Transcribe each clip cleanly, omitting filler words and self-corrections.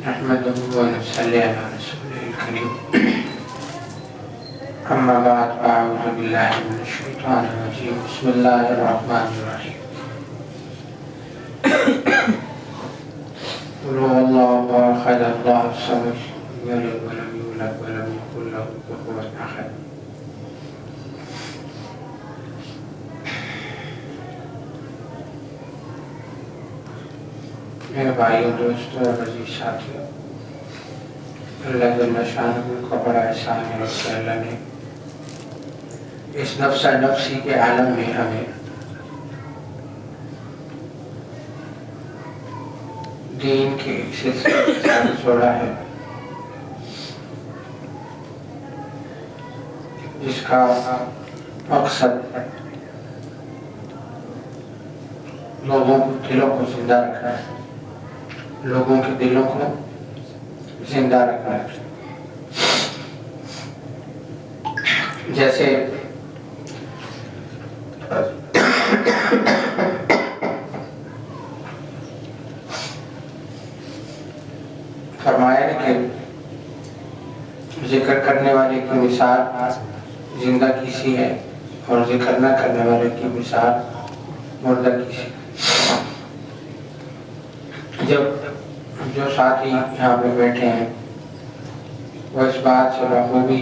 نحمده ونصلي على رسوله الكريم أما بعد فأعوذ بالله من الشيطان الرجيم بسم الله الرحمن الرحيم قل هو الله أحد الله الصمد لم يلد ولم يولد ولم يكن له كفوا أحد میرے بھائیوں دوستوں اور عزیز ساتھیوں، اللہ جل شانہ کا بڑا احسان ہے کہ اللہ نے اس نفس نفسی کے عالم میں ہمیں دین کے سلسلے کے ساتھ جوڑا ہے، جس کا مقصد لوگوں کے دلوں کو زندہ رکھنا ہے، لوگوں کے دلوں کو زندہ رکھنا ہے۔ جیسے فرمایا ہے کہ ذکر کرنے والے کی مثال زندہ کسی ہے اور ذکر نہ کرنے والے کی مثال مردہ کسی۔ جب جو ساتھی یہاں پہ بیٹھے ہیں وہ اس بات سے بخوبی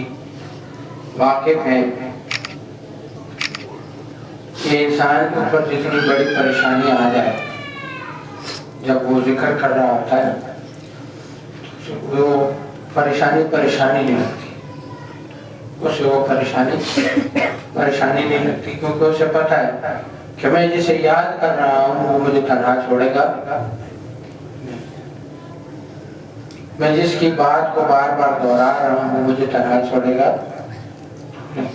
واقف ہیں کہ انسان کے اوپر جتنی بڑی پریشانی آ جائے، جب وہ ذکر کر رہا ہوتا ہے وہ پریشانی نہیں لگتی، اسے وہ پریشانی نہیں لگتی، کیونکہ اسے پتہ ہے کہ میں جسے یاد کر رہا ہوں وہ مجھے تنہا چھوڑے گا، میں جس کی بات کو بار بار دہرا رہا ہوں وہ مجھے تنہا چھوڑے گا نہیں۔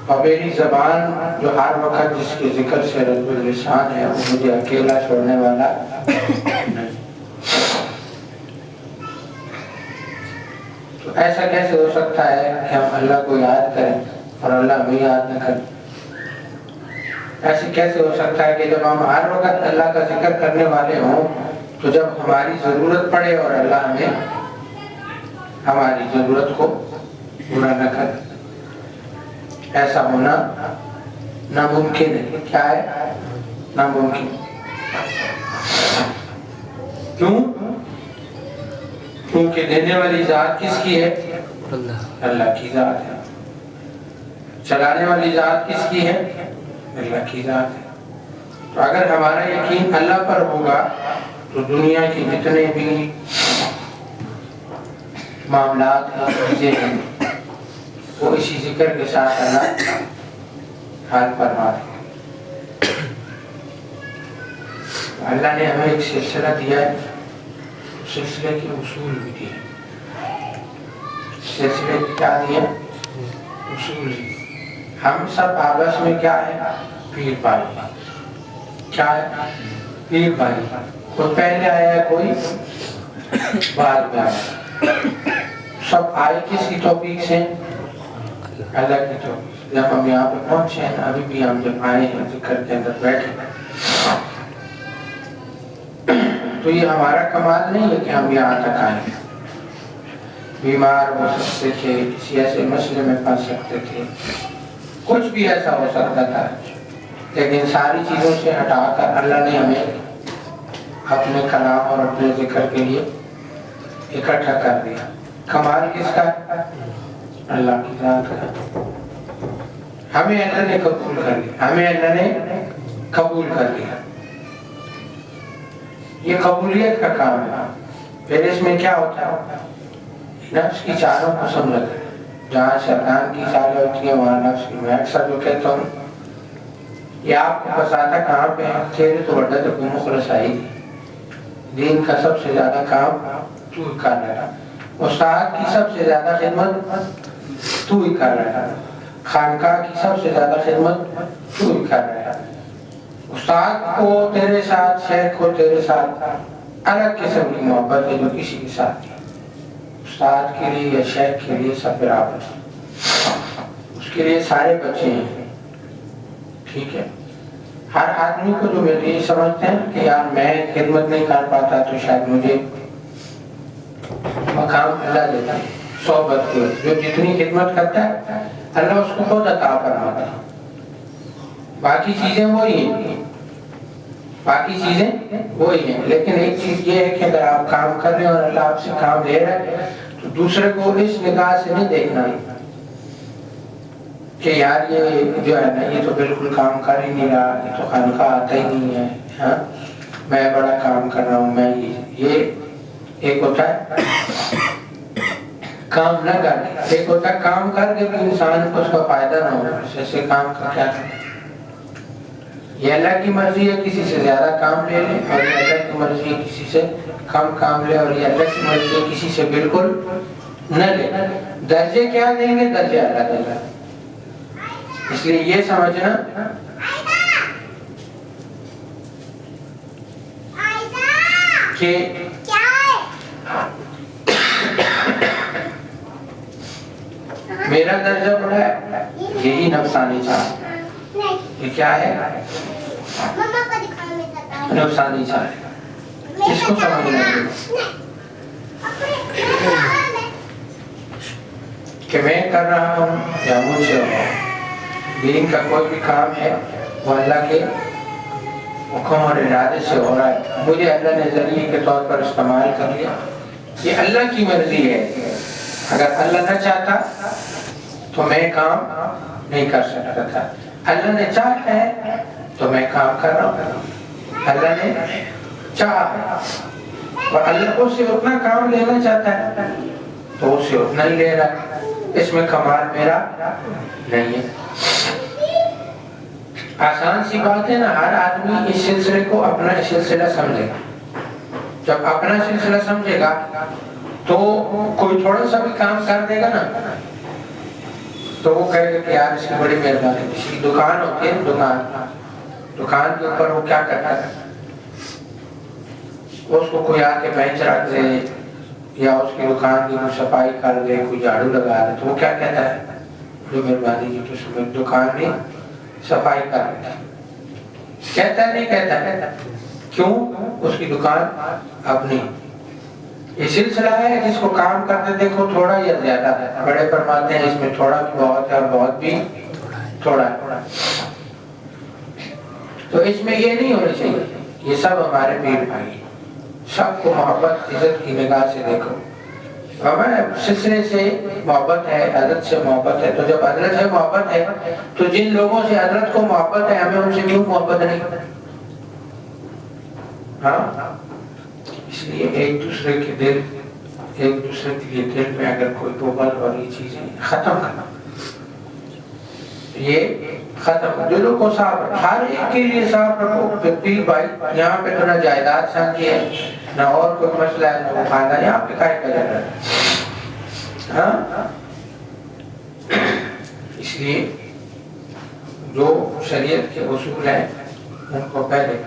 اور میری زبان جو ہر وقت جس کے ذکر سے رب اللسان ہے وہ مجھے اکیلا چھوڑنے والا نہیں۔ تو ایسا کیسے ہو سکتا ہے کہ ہم اللہ کو یاد کریں اور اللہ ہمیں یاد نہ کریں؟ ایسے کیسے ہو سکتا ہے کہ جب ہم ہر وقت اللہ کا ذکر کرنے والے ہوں تو جب ہماری ضرورت پڑے اور اللہ ہمیں ہماری ضرورت کو پورا نہ کرے؟ ایسا ہونا ناممکن ہے۔ کیا ہے؟ ناممکن۔ کیوں؟ کیونکہ دینے والی ذات کس کی ہے؟ اللہ کی ذات ہے۔ چلانے والی ذات کس کی ہے؟ اللہ کی ذات ہے۔ تو اگر ہمارا یقین اللہ پر ہوگا تو دنیا کی جتنے بھی معاملات چیزیں ہیں وہ اسی ذکر کے ساتھ اللہ حل فرما دے۔ اللہ نے ہمیں ایک سلسلہ دیا ہے، سلسلے کے اصول بھی دیے۔ سلسلے کی کیا دیا؟ اصول دی۔ ہم سب آپس میں کیا ہے؟ پیر بھائی۔ کیا ہے؟ پیر بھائی۔ کوئی پہلے آیا ہے، کوئی بعد میں آیا۔ سب آئے کس کی توفیق سے؟ اللہ کی توفیق سے۔ جب ہم یہاں پہ پہنچے ہیں، ابھی بھی ہم جب آئے ہیں ذکر کے اندر بیٹھے تو یہ ہمارا کمال نہیں ہے کہ ہم یہاں تک آئے ہیں۔ بیمار ہو سکتے تھے، کسی ایسے مسئلے میں پھنس سکتے تھے، کچھ بھی ایسا ہو سکتا تھا، لیکن ساری چیزوں سے ہٹا کر اللہ نے ہمیں اپنے کلام اور اپنے ذکر کے لیے اکٹھا کر دیا۔ کمال کس کا؟ اللہ کی ذات کا۔ ہمیں اللہ نے قبول کر لیا، ہمیں اللہ نے قبول کر لیا۔ یہ قبولیت کا کام ہے۔ پھر اس میں کیا ہوتا ہے؟ نفس کی چالوں کو سمجھنا ہے۔ جہاں شیطان کی چالیں ہوتی ہیں وہاں نفس کی۔ میں اکثر جو کہتا ہوں یہ آپ کو بساتا کہاں پہ ہے؟ تیرے تو بڑا تو مخلص آئی تھی، دین کا سب سے زیادہ کام تو ہی کر رہا ہے، استاد کی سب سے زیادہ خدمت تو ہی کر رہا ہے، خانقاہ کی سب سے زیادہ خدمت تو ہی کر رہا ہے۔ استاد کو تیرے ساتھ، شیخ کو تیرے ساتھ الگ قسم کی محبت ہے جو کسی کے ساتھ نہیں۔ استاد کے لیے یا شیخ کے لیے سب برابر ہے، اس کے لیے سارے بچے ہیں، ٹھیک ہے۔ ہر آدمی کو جو یہ سمجھتے ہیں کہ یار میں خدمت نہیں کر پاتا تو شاید مجھے مقام اللہ دیتا ہے، صحبت کی، جو جتنی خدمت کرتا ہے اللہ اس کو خود عطا فرماتا ہے. باقی چیزیں وہی ہیں، باقی چیزیں وہی ہیں، لیکن ایک چیز یہ ہے کہ اگر آپ کام کر رہے ہیں اور اللہ آپ سے کام لے رہا ہے تو دوسرے کو اس نگاہ سے نہیں دیکھنا کہ یار یہ جو ہے نا یہ تو بالکل کام کر ہی نہیں رہا، یہ تو خانقاہ آتا ہی نہیں ہے، ہاں میں بڑا کام کر رہا ہوں. میں یہ ایک ہوتا ہے کام نہ کر کے، ایک ہوتا ہے کام کر کے بھی انسان کو اس کا فائدہ نہ ہو، ایسے کام کا کیا کریں. یہ اللہ کی مرضی ہے کسی سے زیادہ کام لے لیں، اور یہ اللہ کی مرضی ہے کسی سے کم کام لے، اور یہ اللہ کی مرضی ہے کسی سے بالکل نہ لے. درجے کیا دیں گے؟ درجے اللہ دے گا. اس لیے یہ سمجھنا کہ میرا درجہ بڑا ہے، یہی نفسانی چاہ. یہ کیا ہے؟ نفسانی چاہ. اس کو سمجھنا کہ میں کر رہا ہوں یا مجھ سے ہو، دین کا کوئی بھی کام ہے وہ اللہ کے حکم اور ارادے سے ہو رہا ہے، مجھے اللہ نے ذریعے کے طور پر استعمال کر لیا، یہ اللہ کی مرضی ہے. اگر اللہ نہ چاہتا تو میں کام نہیں کر سکتا تھا. اللہ نے چاہا ہے تو میں کام کر رہا ہوں. اللہ نے چاہا ہے اور اللہ کو سے اتنا کام لینا چاہتا ہے تو اسے اتنا ہی لے رہا ہے. اس میں کمال میرا نہیں ہے. آسان سی بات ہے نا، ہر آدمی اس سلسلے کو اپنا سلسلہ سمجھے گا. جب اپنا سلسلہ سمجھے گا تو کوئی تھوڑا سا بھی کام کر دے گا نا تو وہ کہے گا کہ یار اس کی بڑی مہربانی. اس کی دکان ہوتی ہے، دکان کے اوپر وہ کیا کرتا ہے، اس کو کوئی آ کے بینچ رکھ دے یا اس کی دکان کی کوئی صفائی کر دے، کوئی جھاڑو لگا دے تو وہ کیا کہتا ہے؟ جو مہربانی جی تو اس میں دکان میں صفائی کر دے. کہتا ہے نہیں کہتا ہے؟ کیوں؟ اس کی دکان اپنی. یہ سلسلہ ہے جس کو کام کرتے دیکھو تھوڑا یا زیادہ ہے. بڑے فرماتے ہیں اس میں تھوڑا بھی بہت ہے اور بہت بھی تھوڑا ہے. تو اس میں یہ نہیں ہونا چاہیے. یہ سب ہمارے پیر بھائی، سب کو محبت عزت کی نگاہ سے دیکھو. ہمیں سلسلے سے محبت ہے، حضرت سے محبت ہے. تو جب حضرت سے محبت ہے تو جن لوگوں سے حضرت کو محبت ہے ہمیں ان سے کیوں محبت نہیں؟ ہاں، اس لیے ایک دوسرے کے دل، ایک دوسرے کے لیے دل میں اگر کوئی بغض اور یہ چیزیں ختم کرنا، یہ ختم. دلوں کو صاف رکھو، ہر ایک کے لیے صاف رکھو. پیر بھائی یہاں پہ تو نہ جائیداد سانجھی ہے، نہ اور کوئی مسئلہ ہے، نہ وہ کھانا، یہاں پہ کائی کا جگہ ہے. ہاں، اس لیے جو شریعت کے اصول ہیں ان کو پہلے،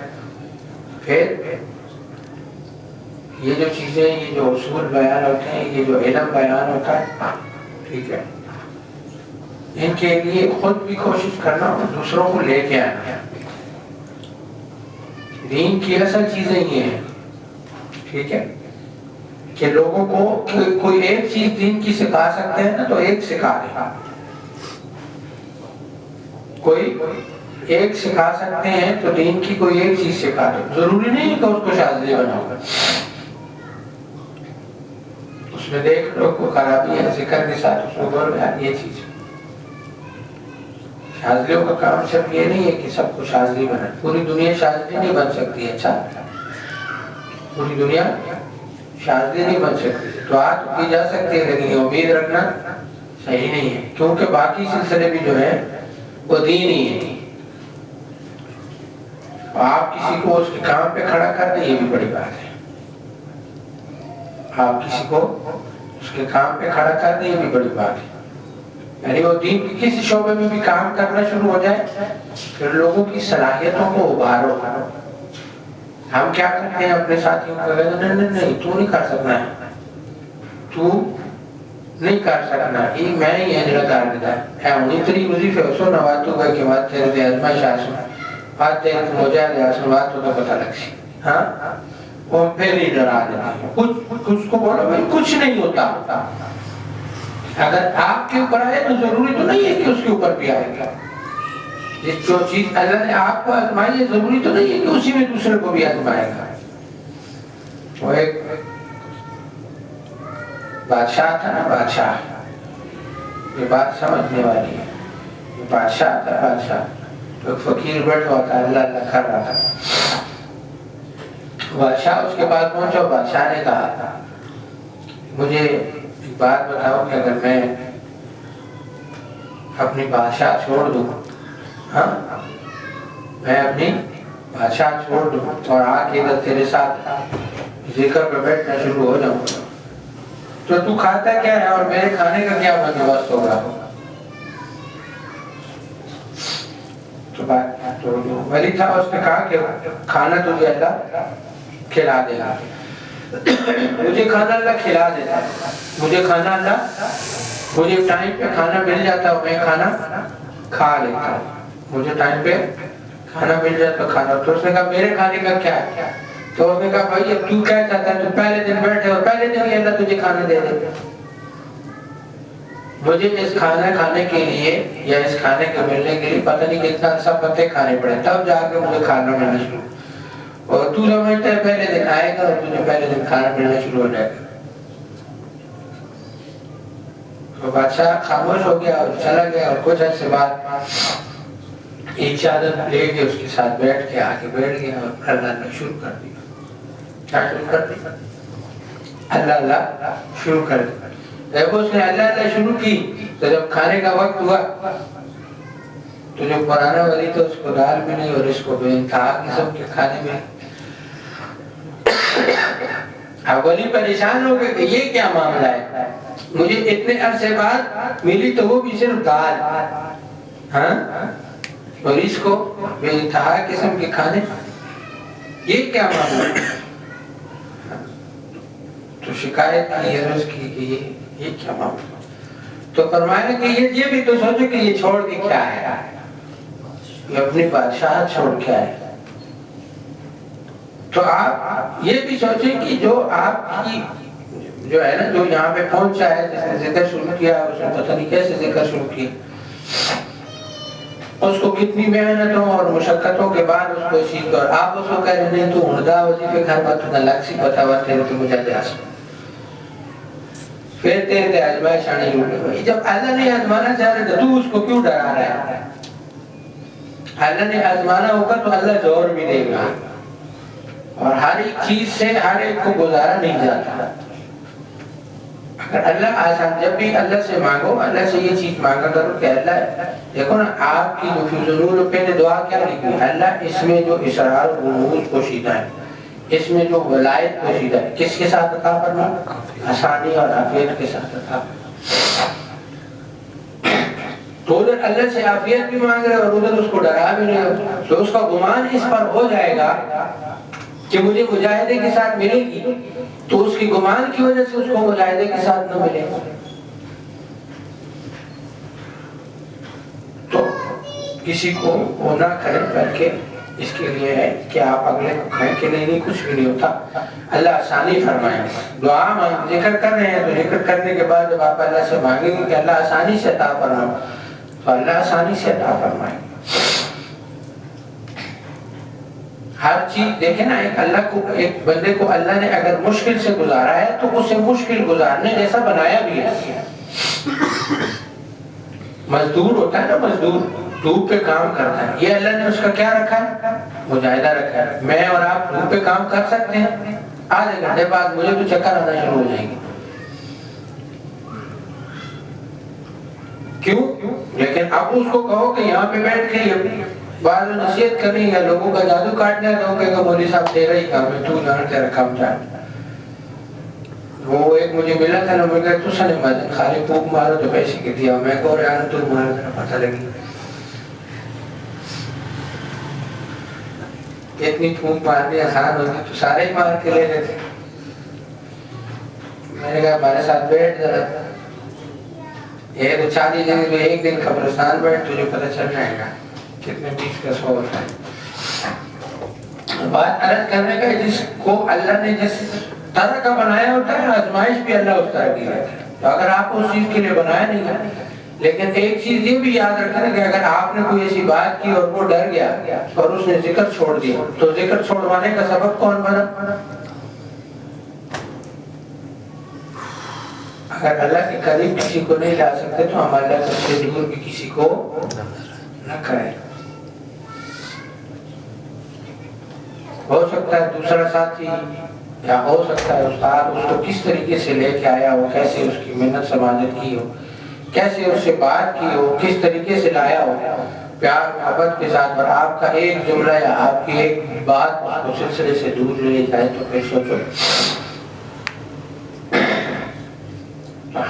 پھر یہ جو چیزیں، یہ جو اصول بیان ہوتے ہیں، یہ جو علم بیان ہوتا ہے، ٹھیک ہے، ان کے لیے خود بھی کوشش کرنا اور دوسروں کو لے کے آنا. دین کی اصل چیزیں یہ ہیں، ٹھیک ہے، کہ لوگوں کو کوئی ایک چیز دین کی سکھا سکتے ہیں نا تو ایک سکھا دیں. کوئی ایک سکھا سکتے ہیں تو دین کی کوئی ایک چیز سکھا دیں. ضروری نہیں ہے کہ اس کو شاذلی بناؤ. اس میں دیکھ لو کوئی خرابی ہے ذکر کے ساتھ اس کو بولو یار یہ چیز. شاذلیوں کا کام صرف یہ نہیں ہے کہ سب کو شاذلی بنا. پوری دنیا شاذلی نہیں بن سکتی. اچھا، پوری دنیا شاذلی نہیں بن سکتی. دعا تو کی جا سکتی ہے لیکن یہ امید رکھنا صحیح نہیں ہے، کیونکہ باقی سلسلے بھی جو ہیں وہ دین ہی ہے. آپ کسی کو اس کے کام پہ کھڑا کر دیں یہ بھی بڑی بات ہے. آپ کسی کو اس کے کام پہ کھڑا کر دیں یہ بھی بڑی بات ہے. یعنی وہ دین کی کسی شعبے میں بھی کام کرنا شروع ہو جائے پھر لوگوں کی صلاحیتوں کو ابھارو. ہم کیا کرتے ہیں اپنے ساتھیوں کو کہتے ہیں نہیں نہیں تو نہیں کر سکنا ہے، تو نہیں کر سکنا، یہ میں ہی اجرت آ دیتا ہے. انہیں تری وظیفے سو نواتو گئے کہ بات تیرے دے ازمائش آسو بات دیکھ مجھے آسن بات تو پتہ لگ سی ہاں وہ پھر ہی ڈرا دیتے ہیں کچھ اس کو بولو بھائی کچھ نہیں ہوتا اگر آپ کے اوپر آئے تو ضروری تو نہیں ہے کہ اس کے اوپر بھی آئے گا جو چیز اللہ نے آپ کو آزمائی ہے ضروری تو نہیں ہے کہ اسی میں دوسرے کو بھی آزمائے گا وہ ایک بادشاہ تھا نا بادشاہ یہ بات سمجھنے والی ہے یہ بادشاہ تھا بادشاہ تو فقیر بیٹھا ہوتا ہے اللہ اللہ کر رہا تھا بادشاہ اس کے پاس پہنچا بادشاہ نے کہا مجھے ایک بات بتاؤ کہ اگر میں اپنی بادشاہ چھوڑ دوں ہاں میں اپنی بادشاہ چھوڑ دوں اور آ کے ادھر تیرے ساتھ ذکر پہ بیٹھنا شروع ہو جاؤں تو تو کھاتا کیا ہے اور میرے کھانے کا کیا بندوبست ہوگا تو ولی تھا اس نے کہا کہ کھانا تجھے اللہ کھلا دے گا مجھے کھانا اللہ کھلا دیتا مجھے کھانا اللہ مجھے ٹائم پہ کھانا مل جاتا میں کھانا کھا لیتا ہوں مجھے ٹائم پہ کھانا مل جاتا کھانا تو اس نے کہا میرے کھانے کا کیا ہے تو اس نے کہا بھائی اب تو کیا چاہتا ہے تو پہلے دن بیٹھے اور پہلے دن ہی اللہ تجھے کھانا دے دے مجھے اس کھانا کھانے کے لیے یا اس کھانے کے ملنے کے لیے پتہ نہیں کتنا سب پتے کھانے پڑے تب جا کے مجھے کھانا ملنا شروع اور تو سمجھتا ہے پہلے دن آئے گا اور تجھے پہلے دن کھانا ملنا شروع ہو جائے گا تو بادشاہ خاموش ہو گیا اور چلا گیا اور کچھ عرصے بعد ایک چادر لے کے اس کے ساتھ بیٹھ کے آگے بیٹھ گیا اور اللہ اللہ شروع کر دیا کیا شروع کر دیا اللہ اللہ شروع کر دیا جب اس نے اللہ اللہ شروع کی تو جب کھانے کا وقت ہوا تو جو پرانا والی تو اس کو دال ملی اور اس کو بے انتہا قسم کے کھانے میں اولی پریشان ہو گئے کہ یہ کیا معاملہ ہے مجھے اتنے عرصے بعد ملی تو وہ بھی صرف دال ہاں اور اس کو بے انتہا قسم کے کھانے یہ کیا معاملہ ہے تو شکایت کی عرض کی کہ یہ کیا معاملہ تو فرمایا کہ یہ بھی تو سوچو کہ یہ چھوڑ کے کیا ہے یہ اپنی بادشاہ چھوڑ کے آئے تو آپ یہ بھی سوچیں کہ جو آپ کی جو ہے نا جو یہاں پہ پہنچا ہے جس نے ذکر شروع کیا اس نے پتہ نہیں کیسے ذکر شروع کیا اس کو کتنی محنتوں اور مشقتوں کے بعد اس کو چیز کر آپ اس کو کہہ رہے نہیں تو مردہ وظیفے گھر پر تو نہ لگ سی پتا ہوا تیرے تو مجھے دے آسکتا پھر تیرے تے آزمائش آنے ہوئی جب اللہ نے آزمانا چاہ رہے تو اس کو کیوں ڈرا رہا ہے اللہ نے آزمانا ہوگا تو اللہ زور بھی دے گا اور ہر ایک چیز سے ہر ایک کو گزارا نہیں جاتا اگر اللہ آسان جب بھی اللہ سے مانگو اللہ سے یہ چیز مانگا کرو کہ اللہ دیکھو نا آپ کی جو فی ضرور پہلے دعا کیا لکھی اللہ اس میں جو اسرار و رموز پوشیدہ ہے اس میں جو ولایت پوشیدہ ہے کس کے ساتھ عطا فرما آسانی اور عافیت کے ساتھ عطا تو ادھر اللہ سے عافیت بھی مانگ رہے اور ادھر اس کو ڈرا بھی نہیں ہوتا تو اس کا گمان اس پر ہو جائے گا کہ مجھے مجاہدے کے ساتھ ملے گی تو اس کی گمان کی وجہ سے اس کو مجاہدے کے ساتھ نہ ملے تو کسی کو وہ نہ کریں بلکہ اس کے لیے ہے کہ آپ اگلے کو کھائیں کہ نہیں کچھ بھی نہیں ہوتا اللہ آسانی فرمائیں دعا مانگ ذکر کر رہے ہیں تو ذکر کرنے کے بعد جب آپ اللہ سے مانگیں گے کہ اللہ آسانی سے عطا فرمائیں تو اللہ آسانی سے عطا فرمائیں ہر چیز دیکھیں نا ایک اللہ کو ایک بندے کو اللہ نے اگر مشکل سے گزارا ہے تو اسے مشکل گزارنے جیسا بنایا بھی ہے مزدور ہوتا ہے نا مزدور دھوپ پہ کام کرتا ہے یہ اللہ نے اس کا کیا رکھا ہے مجاہدہ رکھا ہے میں اور آپ دھوپ پہ کام کر سکتے ہیں آدھے گھنٹے بعد مجھے تو چکر آنا شروع ہو جائیں گے کیوں لیکن اب اس کو کہو کہ یہاں پہ بیٹھ کے بعض نصیحت کرنی یا لوگوں کا جادو کاٹنا ہے تو کہے گا مولوی صاحب تیرا ہی کام ہے تو جان تیرا کام جان وہ ایک مجھے ملا تھا نا میں کہا تو سنے مادن خالی پوک مارو تو پیسے کے دیا میں کہو رہا نا تو مارا میرا پتہ لگی اتنی پھونک مارنی آسان ہوگی تو سارے ہی مار کے لے لیتے میں نے کہا ہمارے ساتھ بیٹھ ذرا یہ تو 40 دن ایک دن قبرستان بیٹھ تجھے پتہ چل جائے گا کتنے 20 کا 100 ہوتا ہے بات الگ کرنے کا جس کو اللہ نے جس طرح کا بنایا ہوتا ہے آزمائش بھی اللہ اس طرح کی ہے. تو اگر آپ اس چیز کے لیے بنایا نہیں ہے. لیکن ایک چیز یہ بھی یاد رکھنا کہ اگر آپ نے کوئی ایسی بات کی اور وہ ڈر گیا اور اس نے ذکر چھوڑ دیا تو ذکر چھوڑوانے کا سبب کون بنا؟ اگر اللہ کے قریب کسی کو نہیں لا سکتے تو ہم اللہ سے دور بھی کسی کو نہ کریں. ہو سکتا ہے دوسرا ساتھی یا ہو سکتا ہے استاد اس کو کس طریقے سے لے کے آیا ہو, کیسے اس کی محنت سماجت کی ہو, کیسے اس سے بات کی ہو, کس طریقے سے لایا ہو پیار محبت کے ساتھ, اور آپ کا ایک جملہ یا آپ کی ایک بات اس کو سلسلے سے دور لے جائے تو پھر سوچو.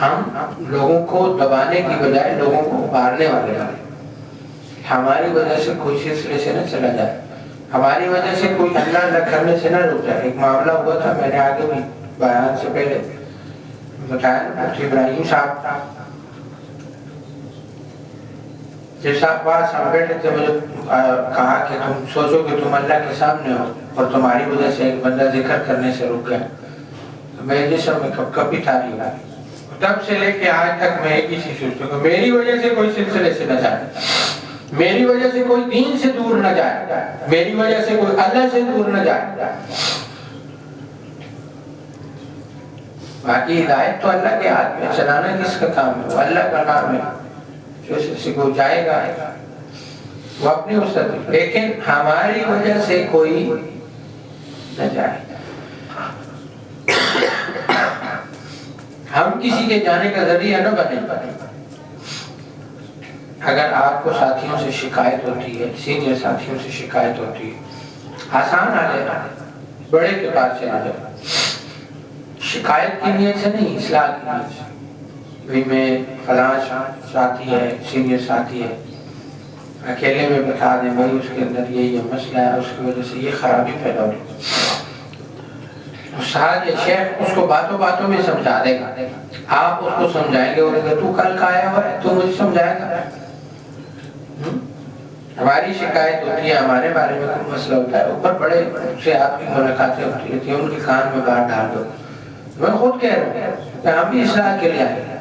ہم لوگوں کو دبانے کی بجائے لوگوں کو ابھارنے والے ہیں. ہماری وجہ سے کوئی سلسلے سے نہ چلا جائے, ہماری وجہ سے کوئی اللہ اللہ کرنے سے نہ رک جائے. ایک معاملہ ہوا تھا, میں نے آگے بھی بیان سے پہلے بتایا, مفتی ابراہیم صاحب جس پاس ہم بیٹھے تھے, مجھے کہا کہ تم سوچو کہ تم اللہ کے سامنے ہو اور تمہاری وجہ سے ایک بندہ ذکر کرنے سے رک گیا. میرے جسم میں کبھی تاریخ آئی, تب سے لے کے آج تک میں ایک ہی چیز سوچتا ہوں کہ میری وجہ سے کوئی سلسلے سے نہ جائے, میری وجہ سے کوئی دین سے دور نہ جائے, میری وجہ سے کوئی اللہ سے دور نہ جائے. باقی ہدایت تو اللہ کے ہاتھ میں, چلانا کس کا کام ہے؟ وہ اللہ کا کام ہے. جو سلسلے کو جائے گا وہ اپنی وسعت, لیکن ہماری وجہ سے کوئی نہ جائے. ہم کسی کے جانے کا ذریعہ نہ بنے. اگر آپ کو ساتھیوں سے شکایت ہوتی ہے, سینئر ساتھیوں سے شکایت ہوتی ہے, آسان آ جائے, بڑے کے پاس چلا جائے, شکایت کی نیت سے نہیں, اصلاح کی نیت سے. بھئی میں فلاں ساتھی ہے, سینئر ساتھی ہے, اکیلے میں بتا دیں بھائی اس کے اندر یہ مسئلہ ہے, اس کی وجہ سے یہ خرابی پیدا ہوئی. استاد یا شیخ اس کو باتوں باتوں میں سمجھا دے گا, آپ اس کو سمجھائیں گے اور اگر تو کل کا آیا ہوا ہے تو مجھے سمجھائے گا. ہماری شکایت ہوتی ہے, ہمارے بارے میں کوئی مسئلہ ہوتا ہے, اوپر بڑے سے آپ کی ملاقاتیں ہوتی ہیں, ان کے کان میں بات ڈال دو. میں خود کہہ رہا ہوں کہ ہم بھی اصلاح کے لیے آئے ہیں.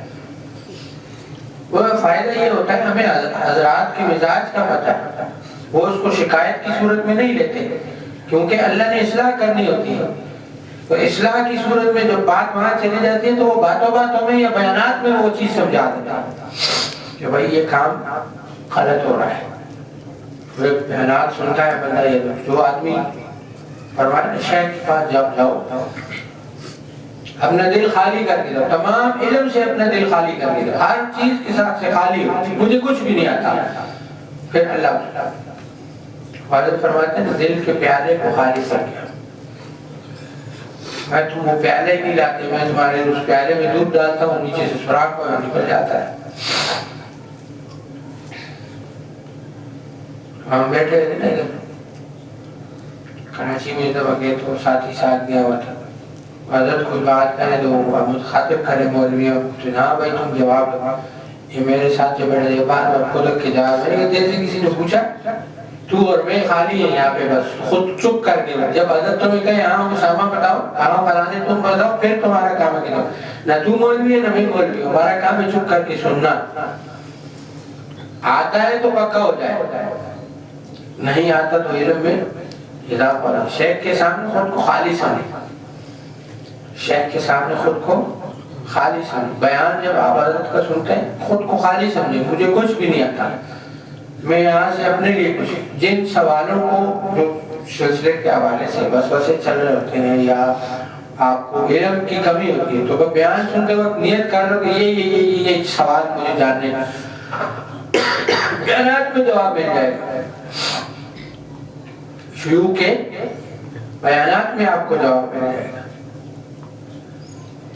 وہ فائدہ یہ ہوتا ہے ہمیں حضرات کے مزاج کا پتہ ہے, وہ اس کو شکایت کی صورت میں نہیں لیتے کیونکہ اللہ نے اصلاح کرنی ہوتی ہے. تو اصلاح کی صورت میں جب بات وہاں چلی جاتی ہے تو وہ باتوں باتوں میں یا بیانات میں وہ چیز سمجھا دیتا ہے کہ بھائی یہ کام غلط ہو رہا ہے. وہ بیانات سنتا ہے بندہ, یہ جو آدمی فرمایا شیخ کے پاس جب جاؤ اپنا دل خالی کر کے جاؤ, تمام علم سے اپنا دل خالی کر کے جاؤ, ہر چیز کے ساتھ سے خالی ہو, مجھے کچھ بھی نہیں آتا. پھر اللہ حضرت فرماتے ہیں دل کے پیالے کو خالی کر کے, میں تم وہ پیالے نہیں لاتے, میں تمہارے اس پیالے میں دودھ ڈالتا ہوں, نیچے سے سوراخ میں نکل جاتا ہے. ہم بیٹھے تھے نا کراچی میں, دفعہ گئے تو ساتھی ساتھ گیا ہوا تھا, حضرت کوئی بات کرے تو مخاطب کرے مولویوں تو ہاں بھائی تم جواب دو. یہ میرے ساتھ جو بیٹھے تھے بات اور خود کے جواب میں جیسے کسی نے پوچھا تو اور میں خالی ہے یہاں پہ, بس خود چپ کر کے. جب حضرت تمہیں کہے ہاں اسامہ بتاؤ, ہاں فلانے تم بتاؤ, پھر تمہارا کام ہے کہ نہ تو مولوی ہے نہ میں مولوی, ہمارا کام ہے چپ کر کے سننا. آتا ہے تو پکا ہو جائے, نہیں آتا تو علم میں اضافہ. شیخ کے سامنے خود کو خالی سمجھے, شیخ کے سامنے خود کو خالی سمجھے. بیان جب آپ حضرت کا سنتے ہیں خود کو خالی سمجھے, مجھے کچھ بھی نہیں آتا, میں یہاں سے اپنے لیے کچھ جن سوالوں کو جو سلسلے کے حوالے سے وسوسے چل رہے ہوتے ہیں یا آپ کو علم کی کمی ہوتی ہے تو بیان سنتے وقت نیت کر لو کہ یہ سوال مجھے جاننے کا, بیانات میں جواب مل جائے گا. شیوع کے بیانات میں آپ کو جواب مل جائے گا.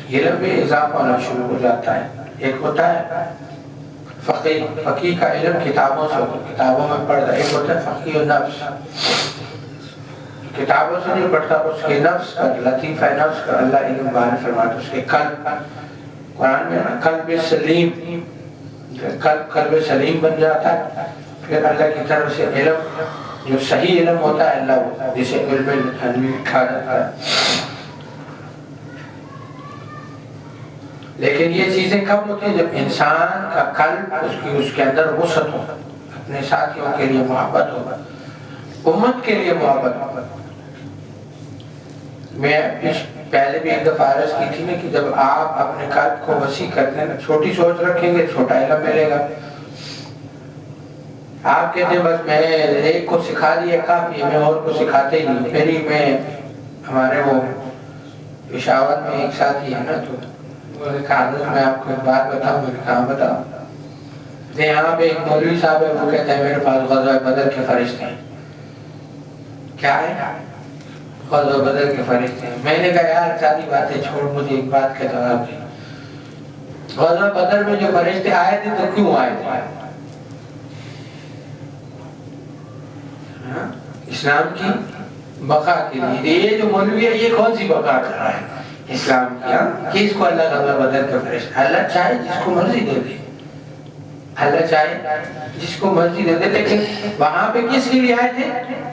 علم میں اضافہ ہونا شروع ہو جاتا ہے. ایک ہوتا ہے فقیہ کا علم کتابوں سے ہوتا ہے, کتابوں میں پڑھتا ہے. ایک ہوتا ہے فقیہ نفس, کتابوں سے نہیں پڑھتا, اس کے نفس کا لطیفہ نفس کا اللہ علم بیان فرماتا ہے. اس کے قلب, قرآن میں قلب سلیم, قلب سلیم بن جاتا ہے, پھر اللہ کی طرف سے علم جو صحیح علم ہوتا ہے اللہ وہ جسے علم لدنی کہا جاتا ہے. لیکن یہ چیزیں کب ہوتی ہیں؟ جب انسان کا قلب اس کے اندر وسعت ہو، اپنے ساتھیوں کے لیے محبت ہو، امت کے لیے محبت ہو. میں پہلے بھی ایک دفعہ عرض کی تھی نا کہ جب آپ اپنے قلب کو وسیع کرتے ہیں، چھوٹی سوچ رکھیں گے چھوٹا علم ملے گا. آپ کہتے ہیں بس میں ایک کو سکھا دیا کافی، میں اور کو سکھاتے ہی نہیں. میری میں ہمارے وہ پشاور میں ایک ساتھی ہے نا، تو وہ نے کہا حضرت میں آپ کو ایک بات بتاؤں. میں نے کہا بتاؤ. یہاں پہ ایک مولوی صاحب ہے، وہ کہتے ہیں میرے پاس غزوہ بدر کے فرشتے ہیں. کیا ہے؟ غزوہ بدر کے فرشتے ہیں. میں نے کہا یار ساری باتیں چھوڑ، مجھے ایک بات کا جواب دے. غزوہ بدر میں جو فرشتے آئے تھے تو کیوں آئے تھے؟ اسلام کی بقا کے لیے. یہ جو مولوی ہے یہ کون سی بقا کر رہا ہے اسلام کی؟ کس کو اللہ غزوہ بدر کے فرشتے؟ اللہ چاہے جس کو مرضی دے دے، اللہ چاہے جس کو مرضی دے دے. لیکن وہاں پہ کس کے لیے آئے تھے؟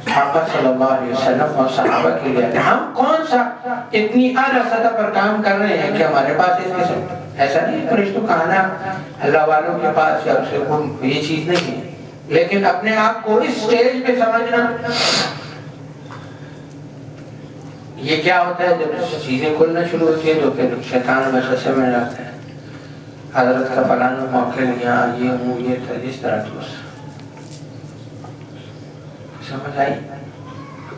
محمد صلی اللہ علیہ وسلم اور صحابہ کے لیے آئے تھے. ہم کون سا اتنی اعلیٰ سطح پر کام کر رہے ہیں کہ ہمارے پاس اس قسم ایسا نہیں. فرشتوں کا آنا اللہ والوں کے پاس یا یہ چیز نہیں ہے. لیکن اپنے آپ کو اس سٹیج پہ سمجھنا. یہ کیا ہوتا ہے جب چیزیں کھلنا شروع ہوتی ہیں تو پھر شیطان وسوسے میں جاتا ہے. حضرت کا فلانا موقع لیا، یہ ہوں یہ تھا، اس طرح تو سمجھ آئی.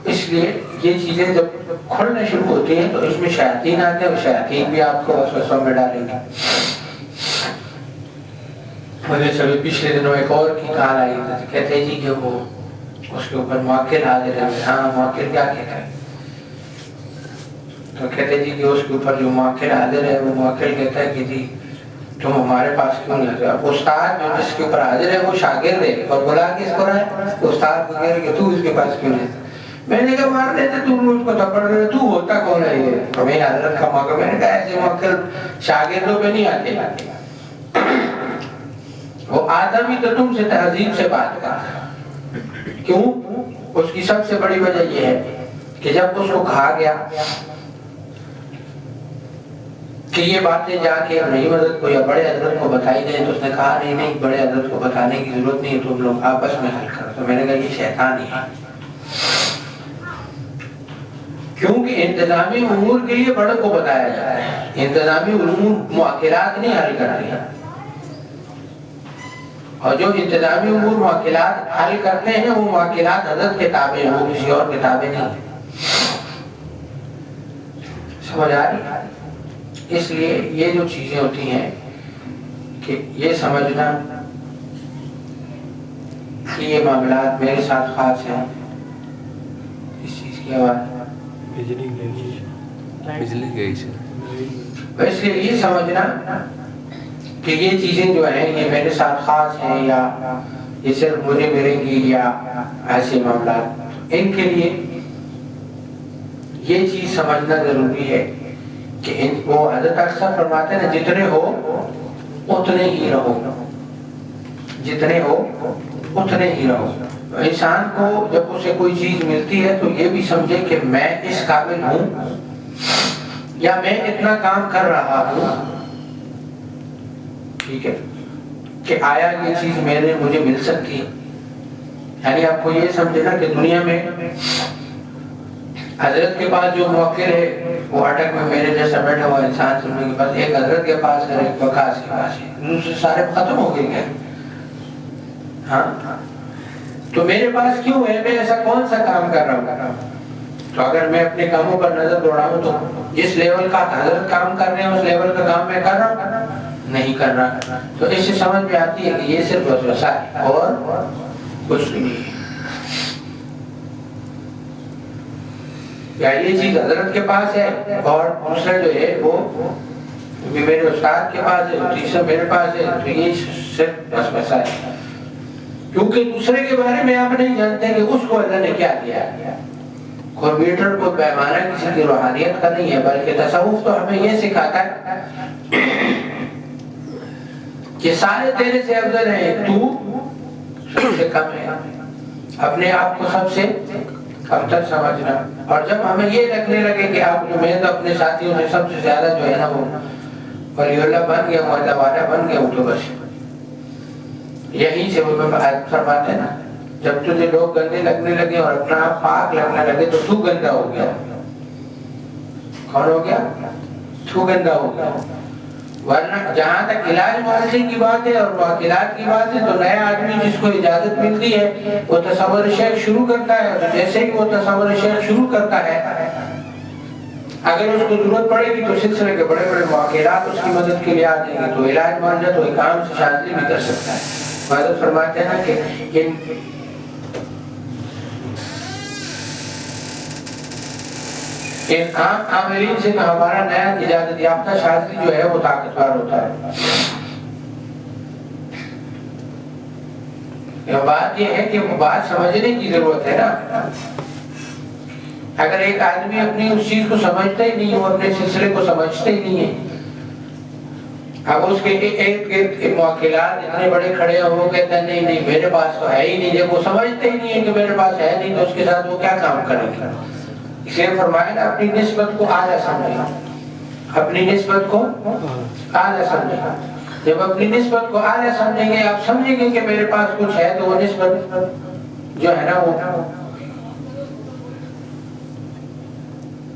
اس لیے یہ چیزیں جب کھلنا شروع ہوتی ہیں تو اس میں شیاطین آتے ہیں. شیاطین بھی آپ کو وسوسوں میں ڈالیں گے. مجھے سبھی پچھلے دنوں ایک اور کی کال آئی تھی، کہتے جی کہ وہ اس کے اوپر موکل حاضر ہے. ہاں موکل کیا کہتا ہے؟ تو کہتے جی کہ اس کے اوپر جو موکل حاضر ہے وہ موکل کہتا ہے کہ جی تم ہمارے پاس کیوں نہیں آتے؟ اب استاد جو جس کے اوپر حاضر ہے وہ شاگرد ہے اور بلا کس کو رہا ہے؟ استاد کو کہہ رہے کہ تو اس کے پاس کیوں نہیں؟ میں نے کہا مار دیتے تم اس کو تھپڑ رہے، تو ہوتا کون ہے یہ؟ تو میں حضرت کا موقع. میں نے کہا ایسے موکل شاگردوں پہ نہیں آتے. وہ آتا بھی تو تم سے تہذیب سے بات کرتا. کیوں؟ اس کی سب سے بڑی وجہ یہ ہے کہ جب اس کو کہا گیا کہ یہ باتیں جا کے نہیں حضرت کو یا بڑے حضرت کو بتائی دیں، تو اس نے کہا نہیں بڑے حضرت کو بتانے کی ضرورت نہیں، تم لوگ آپس میں حل کرو. تو میں نے کہا یہ شیطان ہی ہے. کیونکہ انتظامی امور کے لیے بڑے کو بتایا جاتا ہے. انتظامی امور معقلات نہیں حل کرتے ہیں، اور جو انتظامی امور معقلات حل کرتے ہیں وہ معقلات حضرت کے تابع ہیں، وہ کسی اور کے تابع نہیں. سمجھ آ رہی؟ اس لیے یہ جو چیزیں ہوتی ہیں کہ یہ سمجھنا کہ یہ معاملات میرے ساتھ خاص ہیں. اس چیز کی آواز بجلی گئی. اس لیے یہ سمجھنا کہ یہ چیزیں جو ہیں یہ میرے ساتھ خاص ہیں یا یہ صرف مجھے ملیں گی یا ایسے معاملات، ان کے لیے یہ چیز سمجھنا ضروری ہے کہ وہ حضرت اکثر فرماتے ہیں جتنے ہو اتنے ہی رہو، جتنے ہو اتنے ہی رہو. انسان کو جب اسے کوئی چیز ملتی ہے تو یہ بھی سمجھے کہ میں اس قابل ہوں یا میں اتنا کام کر رہا ہوں. ٹھیک ہے کہ آیا یہ چیز مجھے مل سکتی ہے. یعنی آپ کو یہ سمجھنا کہ دنیا میں حضرت کے پاس جو موکل ہے وہ اٹک میں میرے جیسا بیٹھا ہوا انسان سننے کے پاس ایک حضرت کے پاس ہے، ایک وقاص کے پاس ہے، دوسرے سارے ختم ہو گئے. ہاں تو میرے پاس کیوں ہے؟ میں ایسا کون سا کام کر رہا ہوں؟ تو اگر میں اپنے کاموں پر نظر دوڑاؤں تو جس لیول کا حضرت کام کر رہے ہیں اس لیول کا کام میں کر رہا ہوں؟ نہیں کر رہا. تو اس سے سمجھ میں آتی ہے کہ یہ صرف وسوسہ ہے اور کچھ نہیں ہے. یا یہ چیز حضرت کے پاس ہے اور دوسرا جو ہے وہ میرے استاد کے پاس ہے، تیسرا میرے پاس ہے، تو یہ صرف وسوسہ ہے. کیونکہ دوسرے کے بارے میں آپ نہیں جانتے کہ اس کو اللہ نے کیا دیا. کمپیوٹر کو پیمانہ کسی کی روحانیت کا نہیں ہے، بلکہ تصوف تو ہمیں یہ سکھاتا ہے کہ سارے تیرے سے افضل ہیں، تو سب سے کم ہے. اپنے آپ کو سب سے کمتر سمجھنا، اور جب ہمیں یہ لگنے لگے کہ آپ جو میں تو اپنے ساتھیوں سے سب سے زیادہ جو ہے نا وہ ولی اللہ بن گیا، اللہ والا بن گیا، وہ تو بس یہیں سے وہ آیت فرماتے ہیں نا، جب تجھے لوگ گندے لگنے لگے اور اپنا آپ پاک لگنے لگے تو گندا ہو گیا۔ کون ہو گیا؟ تو گندا ہو گیا۔ ورنہ جہاں تک علاج معالجے کی بات ہے اور معطلات کی بات ہے، تو نیا آدمی جس کو اجازت ملتی ہے وہ تصور شیخ شروع کرتا ہے، اور جیسے ہی وہ تصور شیخ شروع کرتا ہے، اگر اس کو ضرورت پڑے گی تو سلسلے کے بڑے بڑے واقعات اس کی مدد کے لیے آ جائیں گے، تو علاج معالجہ تو ایک عام سے شاذلی بھی کر سکتا ہے۔ حضرت فرماتے ہیں نا کہ ان عام عاملین سے ہمارا نیا اجازت یافتہ شاذلی جو ہے وہ طاقتور ہوتا ہے۔ بات یہ ہے کہ بات سمجھنے کی ضرورت ہے نا۔ اگر ایک آدمی اپنی اس چیز کو سمجھتا ہی نہیں، وہ اپنے سلسلے کو سمجھتا ہی نہیں ہے، اب اس کے ایک موکلات اتنے بڑے کھڑے ہیں، وہ کہتا ہے نہیں نہیں میرے پاس تو ہے ہی نہیں، جب وہ سمجھتے ہی نہیں ہے کہ میرے پاس ہے نہیں تو اس کے ساتھ وہ کیا کام کریں گے؟ اس لیے فرمایا نا اپنی نسبت کو اعلیٰ سمجھیں، اپنی نسبت کو اعلیٰ سمجھیں۔ جب اپنی نسبت کو اعلیٰ سمجھیں گے، آپ سمجھیں گے کہ میرے پاس کچھ ہے، تو وہ نسبت جو ہے نا وہ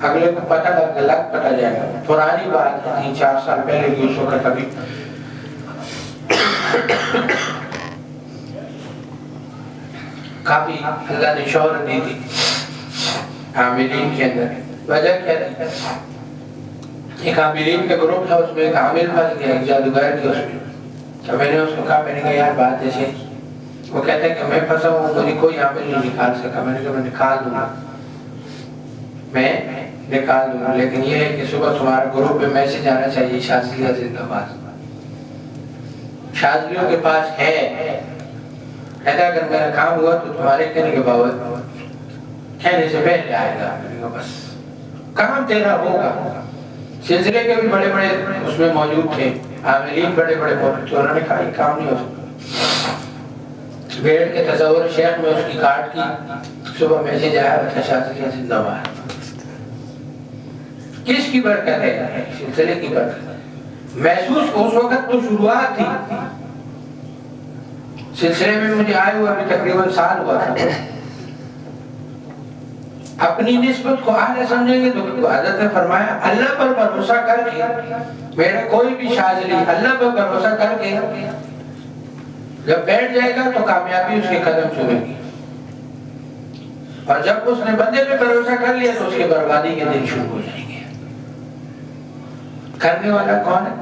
اگلے کو پتہ جائے گا۔ پرانی بات ہے، 3-4 سال پہلے کی، اس وقت ابھی کافی اللہ نے شہرت دی تھی عاملین کے اندر۔ وجہ کیا تھی؟ ایک عاملین کا گروپ تھا، اس میں ایک عامل پھنس گیا، ایک جادوگر تھی اس میں۔ تو میں نے اس کو کہا، میں نے کہا یار بات ایسے، وہ کہتا ہے کہ میں پھنسا ہوں، مجھے کوئی عامل نہیں نکال سکا۔ میں نے کہا میں نکال دوں گا، میں نکال دوں گا، لیکن یہ ہے کہ صبح تمہارے گروپ میں میسج آنا چاہیے شاذلیہ زندہ باد۔ شاذلیوں کے پاس ہے، کہتا اگر میرا کام ہوا تو تمہارے کہنے کے باوجود کہنے سے پہلے آئے گا۔ میں نے کہا بس کام تیرا ہوگا۔ سلسلے کے بھی بڑے بڑے اس میں موجود تھے، عاملین بڑے بڑے موجود تھے، انہوں نے کہا یہ کام نہیں ہو سکتا۔ بھیڑ کے تصور شیخ میں اس کی کارڈ کی صبح میسج آیا تھا شاذلیہ زندہ باد۔ کس کی برکت ہے؟ سلسلے کی برکت۔ محسوس اس وقت تو شروعات تھی، سلسلے میں مجھے آئے ہوئے ابھی تقریباً سال ہوا تھا۔ اپنی نسبت کو اعلیٰ سمجھیں گے تو حضرت نے فرمایا اللہ پر بھروسہ کر کے، میرا کوئی بھی شاذلی اللہ پر بھروسہ کر کے جب بیٹھ جائے گا تو کامیابی اس کے قدم چومے گی، اور جب اس نے بندے پہ بھروسہ کر لیا تو اس کے بربادی کے دن شروع ہو جائیں گے۔ کرنے والا کون ہے؟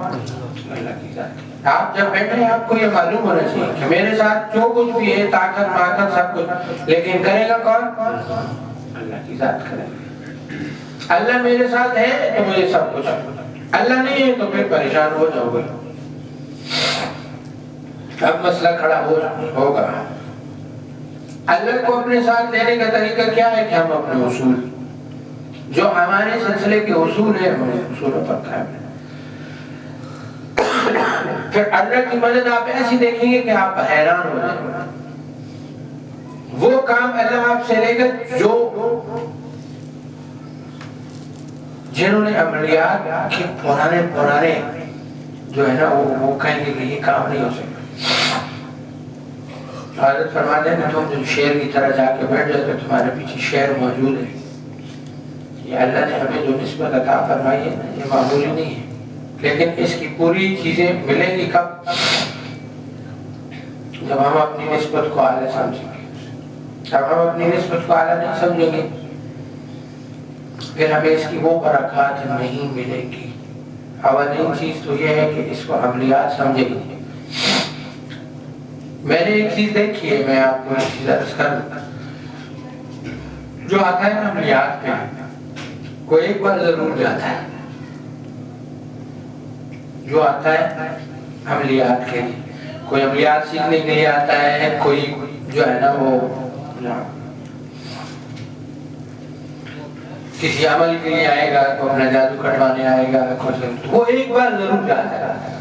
اللہ کی ذات۔ آپ جب بیٹھے آپ کو یہ معلوم ہونا چاہیے کہ میرے ساتھ جو کچھ بھی ہے، طاقت ماقت سب کچھ، لیکن کرے گا کون؟ اللہ کی ذات کرے گا۔ اللہ میرے ساتھ ہے تو مجھے سب کچھ، اللہ نہیں ہے تو پھر پریشان ہو جاؤ گے۔ اب مسئلہ کھڑا ہوگا، اللہ کو اپنے ساتھ لینے کا طریقہ کیا ہے کہ ہم اپنے اصول، جو ہمارے سلسلے کے اصول ہیں، ہم اصولوں پر قائم ہیں۔ پھر اللہ کی مدد آپ ایسی دیکھیں گے کہ آپ حیران ہو جائیں گے۔ وہ کام اللہ آپ سے لے گا جو جنہوں نے عملیات کے پرانے جو ہے نا وہ کہیں گے کہ یہ کام نہیں ہو سکتا۔ حضرت فرماتے ہیں کہ تم جو شیر کی طرح جا کے بیٹھ جاتے ہو، تمہارے پیچھے شیر موجود ہے۔ یہ اللہ نے ہمیں جو نسبت عطا فرمائی ہے نا، یہ معمولی نہیں ہے، لیکن اس کی پوری چیزیں ملیں گی کب؟ جب ہم اپنی نسبت کو اعلیٰ سمجھیں گے۔ جب ہم اپنی نسبت کو اعلیٰ نہیں سمجھیں گے پھر ہمیں اس کی وہ برکات نہیں ملے گی۔ اولین چیز تو یہ ہے کہ اس کو عملیات سمجھیں گے۔ میں نے ایک چیز دیکھی ہے، میں آپ کو ایک چیز عرض کروں، جو آتا ہے نا عملیات پہ، وہ ایک بار ضرور جاتا ہے، جو آتا ہے عملیات کے لیے، کوئی عملیات سیکھنے کے لیے آتا ہے، کوئی جو ہے نا وہ کسی عمل کے لیے آئے گا، تو اپنا جادو کٹوانے آئے گا، وہ ایک بار ضرور جاتا ہے۔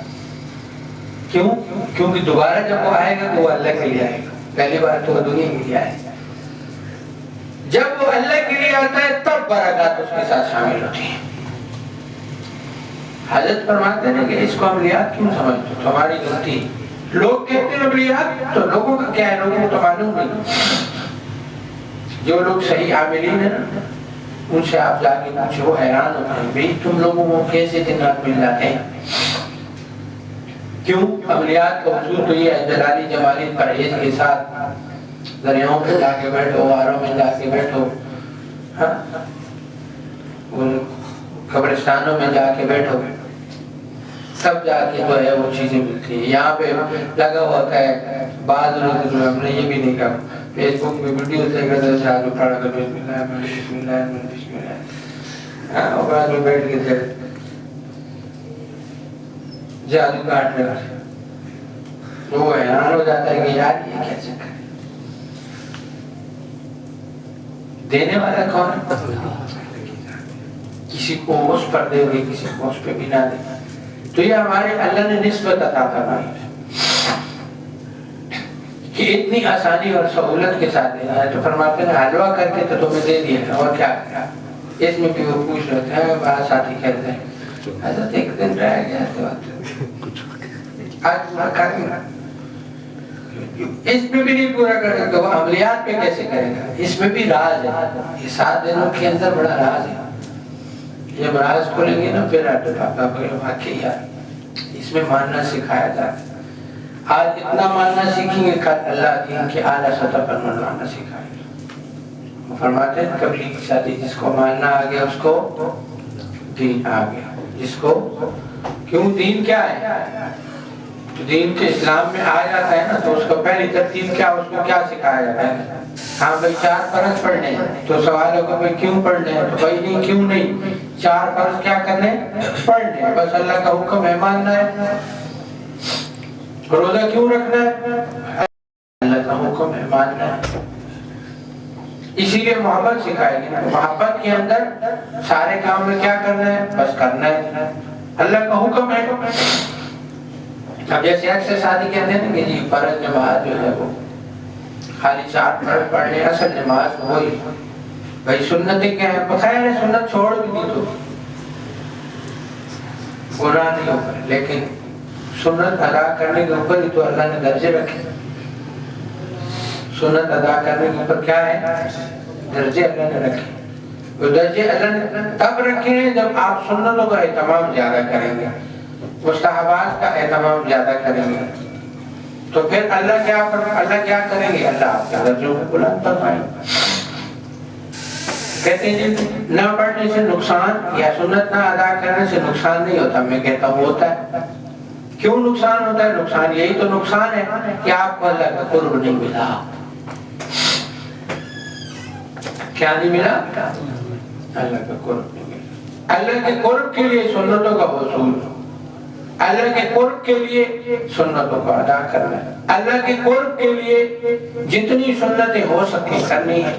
کیوں؟ کیونکہ دوبارہ جب وہ آئے گا تو وہ اللہ کے لیے آئے گا، پہلی بار تو وہ دنیا کے لیے آئے گا۔ آتا ہے تب برکات اس کے ساتھ شامل ہوتی ہیں. حضرت فرماتے ہیں کہ اس کو عملیات کیوں سمجھتے ہو؟ تمہاری غلطی. لوگ کہتے ہیں عملیات، تو لوگوں کا کیا ہے؟ لوگوں کو تو معلوم نہیں. جو لوگ صحیح عاملین ہیں نا، ان سے آپ جا کے پوچھے، وہ حیران ہوتے ہیں بھئی تم لوگوں کو کیسے جنات مل جاتے ہیں. کیوں؟ عملیات کا حضور تو یہ ہے جلالی جمالی پرہیز کے ساتھ دریاؤں میں جا کے بیٹھو، آروں میں جا کے بیٹھو، قبرستانوں میں جا کے بیٹھو، سب جا کے جو ہے وہ چیزیں ملتی ہیں. یہاں پہ لگا ہوتا ہے بعض لوگ، ہم نے یہ بھی نہیں کہا، فیس بک میں ویڈیو دیکھا تھا شادو پڑھا کر بسم اللہ اور بعد میں بیٹھ کے تھے جادو کاٹ رہا ہے. وہ حیران ہو جاتا ہے کہ یار یہ کیا چکر ہے. دینے والا کون ہے؟ کسی کو اس پر دے گے، کسی کو اس پہ بھی نہ دے. تو یہ ہمارے اللہ نے نسبت عطا فرمائی کہ اتنی آسانی اور سہولت کے ساتھ دینا ہے. تو فرماتے ہیں حلوہ کر کے تو تمہیں دے دیا اور کیا کرا. اس میں بھی وہ پوچھ رہتے ہیں، بڑا ساتھی کہتے ہیں حضرت ایک دن رہ گیا تو آج پورا کریں گا. اس میں بھی نہیں پورا کرے گا، وہ عملیات پہ کیسے کرے گا؟ اس میں بھی راز ہے. یہ 7 دنوں کے اندر بڑا راز ہے. جب راز کھولیں گے نا پھر واقعی اس میں ماننا سکھایا جاتا ہے. آج اتنا ماننا سیکھیں گے، کل اللہ دین کے اعلیٰ سطح پر ماننا سکھائے گا. فرماتے ہیں تبلیغ شادی جس کو ماننا آ گیا اس کو دین آ گیا. جس کو کیوں دین کیا ہے؟ تو دین کے اسلام میں آ جاتا ہے نا تو اس کو پہلی ترتیب کیا، اس کو کیا سکھایا جاتا ہے؟ ہاں بھائی 4 فرض پڑھنے ہیں. تو سوال ہوگا بھائی کیوں پڑھنے ہیں؟ تو بھائی نہیں کیوں نہیں، 4 فرض کیا کرنے؟ پڑھنے ہیں. بس اللہ کا حکم ہے ماننا ہے. روزہ کیوں رکھنا ہے؟ اللہ کا حکم ہے ماننا ہے. اسی لیے محبت سکھائے گی. محبت کے اندر سارے کام میں کیا کرنا ہے؟ بس کرنا ہے. اللہ کا حکم ہے. اب جیسے اکثر شادی کہتے ہیں کہ جی فرض نماز جو ہے وہ خالی 4 فرض پڑھنے، اصل نماز وہی. بھائی سنتیں کیا ہیں؟ بخیر ہے سنت چھوڑ بھی دی تو گناہ نہیں ہوگا، لیکن سنت ادا کرنے کے اوپر ہی تو اللہ نے درجے رکھے. سنت ادا کرنے کے اوپر کیا ہے؟ درجے اللہ نے رکھے. وہ درجے اللہ نے تب رکھے ہیں جب آپ سنتوں کا اہتمام زیادہ کریں گے، مستحبات کا اہتمام زیادہ کریں گے. تو پھر اللہ کیا کریں گے؟ اللہ آپ کے درجوں کو بلند فرمائیں گے. کہتے ہیں جی نہ پڑھنے سے نقصان یا سنت نہ ادا کرنے سے نقصان نہیں ہوتا. میں کہتا ہوں ہوتا ہے. کیوں نقصان ہوتا ہے؟ نقصان یہی تو نقصان ہے کہ آپ کو اللہ کا قرب نہیں ملا. کیا نہیں ملا؟ اللہ کا قرب نہیں ملا. اللہ کے قرب کے لیے سنتوں کا وصول، اللہ کے قرب کے لیے سنتوں کو ادا کرنا ہے. اللہ کے قرب کے لیے جتنی سنتیں ہو سکیں کرنی ہے.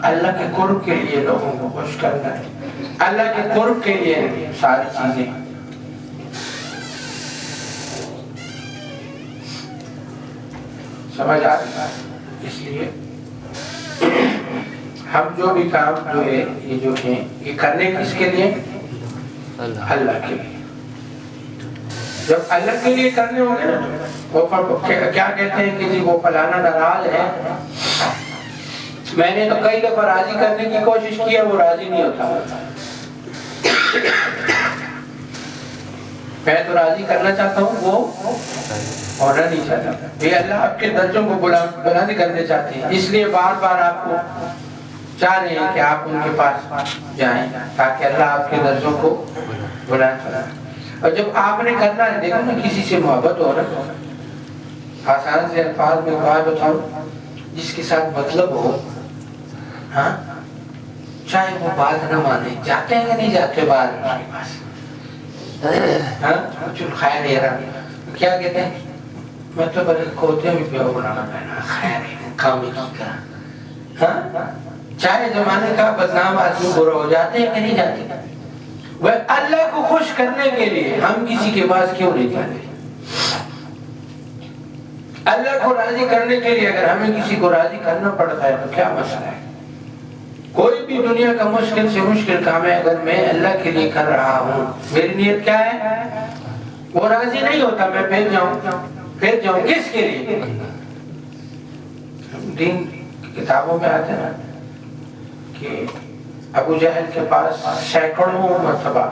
اللہ کے قرب کے لیے لوگوں کو خوش کرنا ہے. اللہ کے قرب کے لیے ساری چیزیں. سمجھ آ رہی ہے؟ اس لیے ہم جو بھی کام جو ہے یہ جو ہیں یہ کرنے کس کے لیے؟ اللہ کے لیے. جب اللہ کے لیے کرنے ہوں گے نا وہ کیا کہتے ہیں کہ جی وہ فلانا ناراض ہے، میں نے تو کئی دفعہ راضی کرنے کی کوشش کی ہے، وہ راضی نہیں ہوتا. میں تو راضی کرنا چاہتا ہوں، وہ ہونا نہیں چاہتا. یہ اللہ آپ کے درجوں کو بلند کرنے چاہتے ہیں. اس لیے بار بار آپ کو چاہ رہے ہیں کہ آپ ان کے پاس جائیں تاکہ اللہ آپ کے درجوں کو بلند کرے. اور جب آپ نے کرنا ہے، دیکھو نا کسی سے محبت ہو رہا ہے، آسان سے الفاظ میں بات بتاؤ، جس کے ساتھ مطلب ہو، ہاں چاہے وہ بات نہ مانے، جاتے ہیں کہ نہیں جاتے بعد اس کے پاس، ہاں چل خیر ہے کیا کہتے ہیں مطلب کھوتے میں پیو بنانا پہنا خیر ہے کام ہی کرا. ہاں چاہے زمانے کا بدنام آدمی برا ہو جاتے ہیں کہ نہیں جاتے. وہ اللہ کو خوش کرنے کے لیے ہم کسی کے پاس کیوں نہیں جاتے؟ اللہ کو راضی کرنے کے لیے اگر ہمیں کسی کو راضی کرنا پڑتا ہے تو کیا مسئلہ ہے؟ کوئی بھی دنیا کا مشکل سے مشکل کام ہے اگر میں اللہ کے لیے کر رہا ہوں، میری نیت کیا ہے؟ وہ راضی نہیں ہوتا میں پھر جاؤں کس کے لیے؟ دین کی کتابوں میں آتے ہیں کہ ابو جہل کے پاس سینکڑوں مرتبہ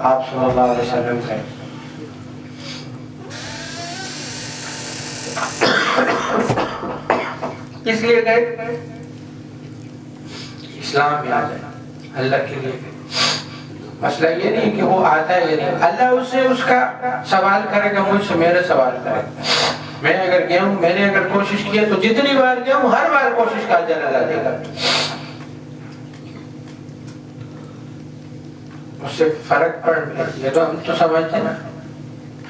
آپ صلی اللہ علیہ وسلم گئے، اس لیے گئے اسلام میں آ جائے اللہ کے لیے۔ مسئلہ یہ نہیں کہ وہ آتا ہے، اللہ اس سے اس کا سوال کرے گا، مجھ سے میرا سوال کرے گا۔ میں اگر گیا ہوں، میں نے اگر کوشش کی ہے تو جتنی بار گیا ہوں ہر بار کوشش کا اجر اللہ دے گا۔ اس سے فرق پڑ گیا۔ یہ تو ہم تو سمجھتے ہیں نا،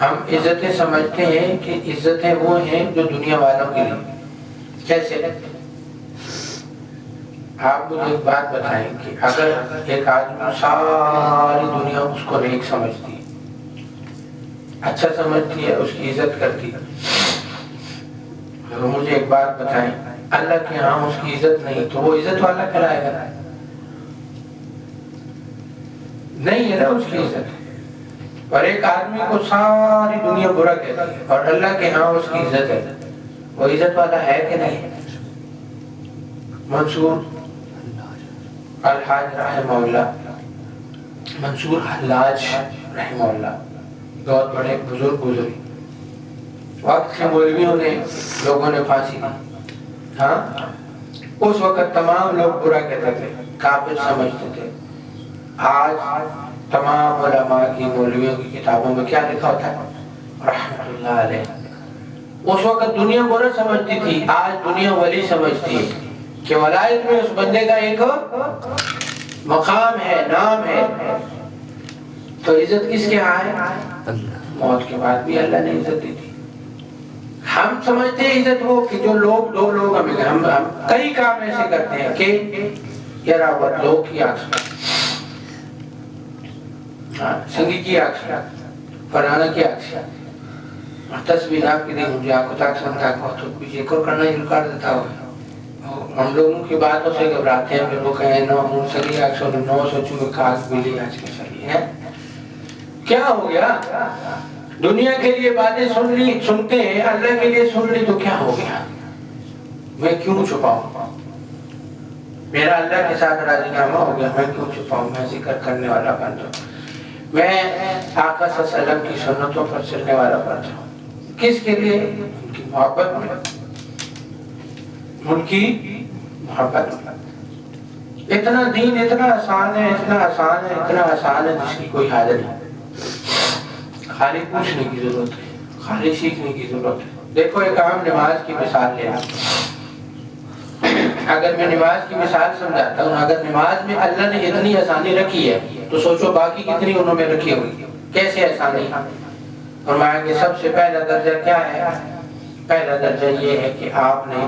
ہم عزتیں سمجھتے ہیں کہ عزتیں وہ ہیں جو دنیا والوں کے لیے۔ کیسے؟ آپ مجھے ایک بات بتائیں کہ اگر ایک آدمی ساری دنیا اس کو نیک سمجھتی ہے، اچھا سمجھتی ہے، اس کی عزت کرتی ہے، تو مجھے ایک بات بتائیں اللہ کے ہاں اس کی عزت نہیں تو وہ عزت والا کہلائے گا؟ نہیں ہے نا اس کی عزت۔ اور ایک آدمی کو ساری دنیا برا کہتی ہے اور اللہ کے ہاں اس کی عزت ہے، وہ عزت والا ہے کہ نہیں؟ منصور الحاج رحمہ اللہ، منصور حلاج رحمہ اللہ بہت بڑے بزرگ گزرے، وقت کے مولویوں نے لوگوں نے پھانسی دی۔ ہاں اس وقت تمام لوگ برا کہتے تھے، کافر سمجھتے تھے۔ آج تمام علماء کی مولویوں کی کتابوں میں کیا لکھا ہوتا ہے؟ رحمۃ اللہ علیہ۔ اس وقت دنیا برا سمجھتی تھی، آج دنیا ولی سمجھتی ہے کہ ولایت میں اس بندے کا ایک مقام ہے، نام ہے۔ تو عزت کس کے ہاں ہے؟ موت کے بعد بھی اللہ نے عزت دی تھی۔ ہم سمجھتے ہیں عزت وہ کہ جو دو لوگ ہم کئی کام ایسے کرتے ہیں کہ یراوت لوگ کی آنکھ میں، سنگی کی آنکھ میں، فلانا کی آنکھ سے، تصویر آپ کی دیکھ مجھے آپ کو تاک سمجھا تو کچھ ایک اور کرنا شروع کر دیتا ہو۔ ہم لوگوں کی باتوں سے گھبراتے ہیں، پھر وہ کہیں نو سگی آنکھ سو نو سوچوں کہ کاغ بلی آج کی سگی ہے۔ کیا ہو گیا؟ دنیا کے لیے باتیں سنتے ہیں، اللہ کے لیے سن لی تو کیا ہو گیا؟ میں کیوں چھپاؤں؟ میرا اللہ کے ساتھ راضی نامہ ہو گیا، میں کیوں چھپاؤں؟ میں ذکر کرنے والا بن جاؤں، میں آقا صلی اللہ علیہ وسلم کی سنتوں پر چلنے والا بن جاؤں۔ کس کے لیے؟ ان کی محبت میں، ان کی محبت میں۔ اتنا دین اتنا آسان ہے، اتنا آسان ہے، اتنا آسان ہے جس کی کوئی حاجت نہیں۔ خالی پوچھنے کی ضرورت ہے، خالی سیکھنے کی ضرورت ہے۔ دیکھو ایک عام نماز کی مثال لے، اگر میں نماز کی مثال سمجھاتا ہوں، اگر نماز میں اللہ نے اتنی آسانی رکھی ہے تو سوچو باقی کتنی انہوں میں رکھی ہوئی، کیسے آسانی؟ فرمایا کہ سب سے پہلا درجہ کیا ہے؟ پہلا درجہ یہ ہے کہ آپ نے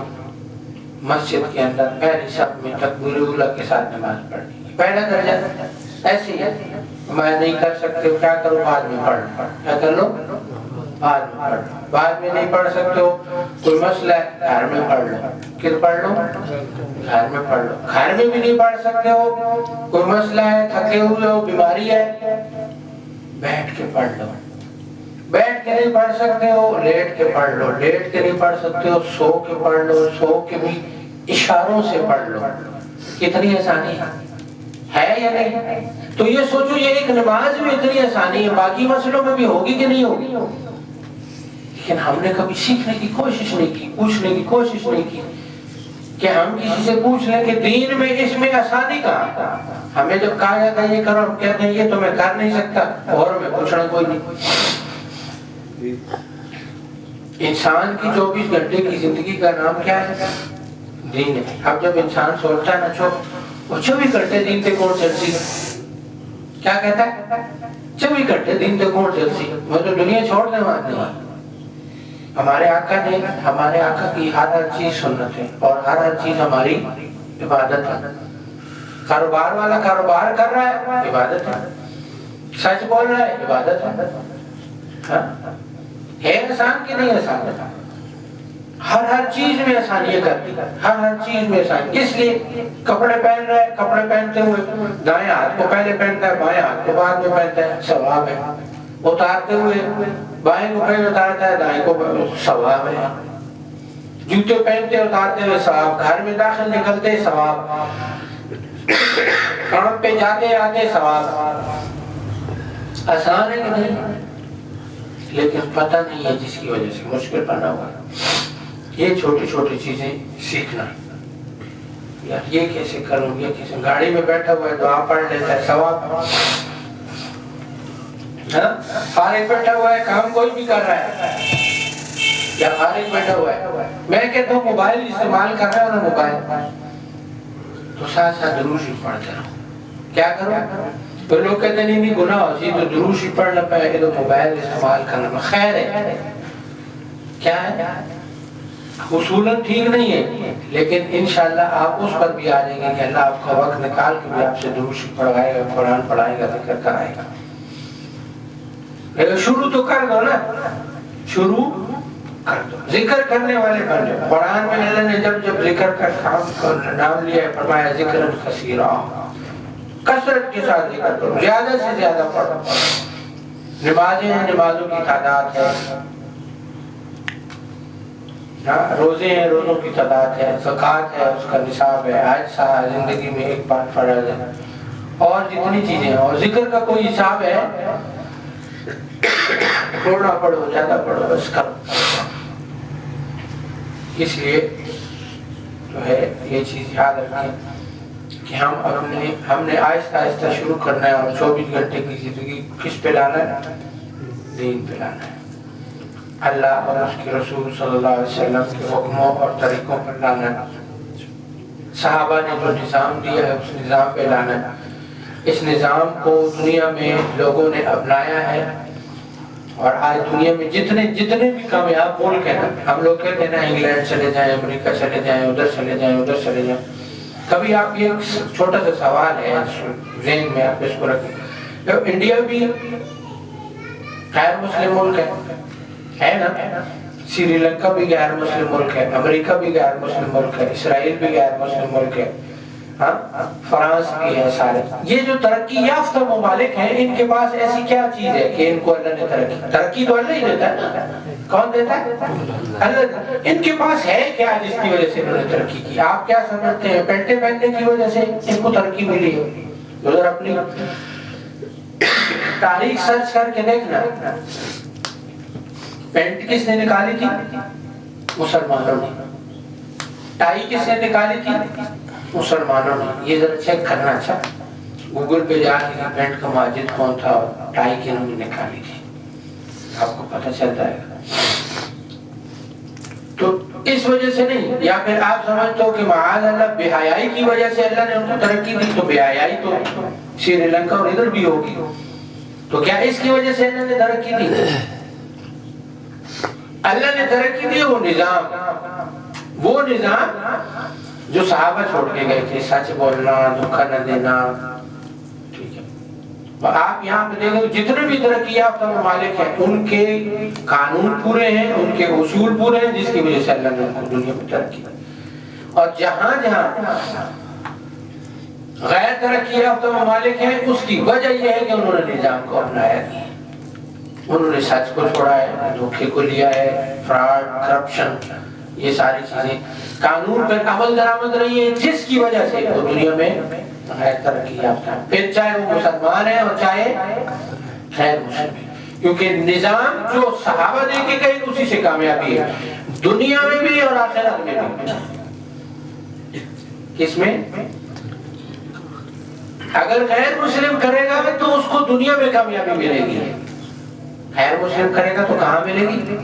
مسجد کے اندر پہلی صف میں تکبیر اولیٰ کے ساتھ نماز پڑھنی، پہلا درجہ۔ ایسے ہی میں نہیں کر سکتے ہو، کیا کرو؟ بعد میں پڑھ لو۔ کیا کر لو؟ بعد میں پڑھ لو۔ بعد میں نہیں پڑھ سکتے ہو، کوئی مسئلہ ہے، گھر میں پڑھ لو۔ کدھر پڑھ لو؟ گھر میں پڑھ لو۔ گھر میں بھی نہیں پڑھ سکتے ہو، کوئی مسئلہ ہے، تھکے ہوئے ہو، بیماری ہے، بیٹھ کے پڑھ لو۔ بیٹھ کے نہیں پڑھ سکتے ہو، لیٹ کے پڑھ لو۔ لیٹ کے نہیں پڑھ سکتے ہو، سو کے پڑھ لو۔ سو کے بھی اشاروں سے پڑھ لو۔ کتنی آسانی ہے یا نہیں؟ تو یہ سوچو، یہ ایک نماز میں اتنی آسانی ہے، باقی مسئلوں میں بھی ہوگی کہ نہیں ہوگی؟ لیکن ہم نے کبھی سیکھنے کی کوشش نہیں کی، پوچھنے کی کوشش نہیں کی کہ ہم کسی سے پوچھ لیں کہ دین میں اس میں آسانی کہاں؟ ہمیں جب کہا جاتا ہے یہ کرو، ہم کہتے ہیں یہ تو میں کر نہیں سکتا، اور میں پوچھنا کوئی نہیں۔ انسان کی 24 گھنٹے کی زندگی کا نام کیا ہے؟ دین ہے۔ اب جب انسان سوچتا ہے نا، وہ 24 گھنٹے دین تے کون چلسی؟ کیا کہتا ہے؟ 24 گھنٹے دین تے کون چلسی؟ میں تو دنیا چھوڑ دے وہاں نہیں۔ ہمارے آقا نے، ہمارے آقا کی ہر چیز سنت ہے اور ہر چیز ہماری عبادت ہے۔ کاروبار والا کاروبار کر رہا ہے، عبادت ہے۔ سچ بول رہا ہے، عبادت ہے۔ ہے آسان کہ نہیں آسان؟ ہر چیز میں آسانی کر دی، ہر چیز میں آسانی. اس لیے کپڑے پہن رہے ہیں، کپڑے پہنتے ہوئے دائیں ہاتھ کو پہلے پہنتا ہے، بائیں ہاتھ کو بعد میں پہنتا ہے، ثواب ہے. اتارتے ہوئے بائیں کو پہلے اتارتا ہے، دائیں کو ثواب ہے. جوتے پہنتے اتارتے ہوئے ثواب، گھر میں داخل نکلتے ثواب، کام پہ جاتے آتے ثواب. آسان ہے کہ نہیں؟ لیکن پتہ نہیں ہے جس کی وجہ سے مشکل بنا ہوا. یہ چھوٹی چھوٹی چیزیں سیکھنا، یار یہ کیسے کروں، یہ کیسے. گاڑی میں بیٹھا ہوا ہے دعا پڑھ لیتا ہے، ثواب. فارغ بیٹھا ہوا ہے، کام کوئی بھی کر رہا ہے، یا فارغ بیٹھا ہوا ہے. میں کہتا ہوں موبائل استعمال کر رہا ہے نا، موبائل تو ساتھ ساتھ درود شریف پڑھتے رہو. کیا کرو؟ تو لوگ کہتے ہیں نہیں گناہ ہو جی تو درود شریف پڑھنا پڑے تو موبائل استعمال کرنا میں خیر ہے. کیا ہے؟ اصولاً ٹھیک نہیں ہے، لیکن انشاءاللہ آپ اس پر بھی آ جائیں گے کہ اللہ آپ کا وقت نکال کے بھی آپ سے درود شریف پڑھائے گا، قرآن پڑھائے گا، ذکر کرائے گا. لیکن شروع تو کر دو نا، شروع کر دو. ذکر کرنے والے بن جاؤ. قرآن میں اللہ نے جب ذکر کا نام لیا ہے فرمایا ذکر کثیرا، کثرت کے ساتھ ذکر کرو، زیادہ سے زیادہ پڑھو. نمازیں ہیں، نمازوں کی تعداد ہے، روزے ہیں، روزوں کی تعداد ہے، زکوٰۃ ہے، اس کا نصاب ہے، حج سال زندگی میں ایک بار فرض ہے، اور جتنی چیزیں ہیں. اور ذکر کا کوئی حساب ہے؟ تھوڑا پڑھو زیادہ پڑھو بس کرو. اس لیے جو ہے یہ چیز یاد رکھیں کہ ہم نے آہستہ آہستہ شروع کرنا ہے. اور 24 گھنٹے کی زندگی کس پہ لانا ہے؟ دین پہ لانا ہے. اللہ اور اس کے رسول صلی اللہ علیہ وسلم کے حکموں اور طریقوں پر لانا ہے. صحابہ نے جو نظام دیا ہے اس نظام پہ لانا ہے. اس نظام کو دنیا میں لوگوں نے اپنایا ہے. اور آج دنیا میں جتنے بھی کامیاب ملک ہیں، ہم لوگ کہتے ہیں نا انگلینڈ چلے جائیں، امریکہ چلے جائیں، ادھر چلے جائیں، ادھر چلے جائیں. کبھی آپ یہ چھوٹا سا سوال ہے ذہن میں آپ اس کو رکھیں، انڈیا بھی غیر مسلم ملک ہے نا، سری لنکا بھی غیر مسلم ملک ہے، امریکہ بھی غیر مسلم ملک ہے، اسرائیل بھی غیر مسلم ملک ہے، فرانس بھی ہے. سارے یہ جو ترقی یافتہ ممالک ہیں ان کے پاس ایسی کیا چیز ہے کہ ان کو اللہ نے ترقی تو اللہ ہی دیتا ہے. کون دیتا ہے؟ اللہ. ان کے پاس ہے کیا جس کی وجہ سے انہوں نے ترقی کی؟ آپ کیا سمجھتے ہیں پینٹیں پہننے کی وجہ سے ان کو ترقی ملی ہے؟ ادھر اپنی تاریخ سرچ کر کے دیکھنا. پینٹ کس نے نکالی تھی؟ مسلمانوں نے. ٹائی کس نے نکالی تھی؟ مسلمانوں نے. یہ ذرا چیک کرنا. اچھا گوگل پہ جا کے پینٹ کا ماجد کون تھا اور ٹائی کنہوں نے نکالی تھی، آپ کو پتہ چلتا ہے. تو اس وجہ سے نہیں. یا پھر آپ سمجھتے ہو کہ معاذ اللہ بے حیائی کی وجہ سے اللہ نے ان کو ترقی دی، تو بے حیائی تو سری لنکا اور ادھر بھی ہوگی. تو کیا اس کی وجہ سے اللہ نے ترقی دی؟ اللہ نے ترقی دی وہ نظام جو صحابہ چھوڑ کے گئے تھے. سچ بولنا، دھوکہ نہ دینا. ٹھیک ہے. اور آپ یہاں پہ دیکھو جتنے بھی ترقی یافتہ ممالک ہیں ان کے قانون پورے ہیں، ان کے اصول پورے ہیں، جس کی وجہ سے اللہ نے ان کو دنیا میں ترقی دی. اور جہاں غیر ترقی یافتہ ممالک ہیں اس کی وجہ یہ ہے کہ انہوں نے نظام کو اپنایا نہیں. انہوں نے سچ کو چھوڑا ہے، دھوکے کو لیا ہے، فراڈ، کرپشن، یہ ساری چیزیں قانون پر عمل درآمد رہی ہے، جس کی وجہ سے وہ دنیا میں غیر ترقی یافتہ ہے. پھر چاہے وہ مسلمان ہیں اور چاہے غیر مسلم ہیں، کیونکہ نظام جو صحابہ دے کے گئے اسی سے کامیابی ہے دنیا میں بھی اور آخرت میں بھی. کس میں؟ اگر غیر مسلم کرے گا تو اس کو دنیا میں کامیابی ملے گی. غیر مسلم کرے گا تو کہاں ملے گی؟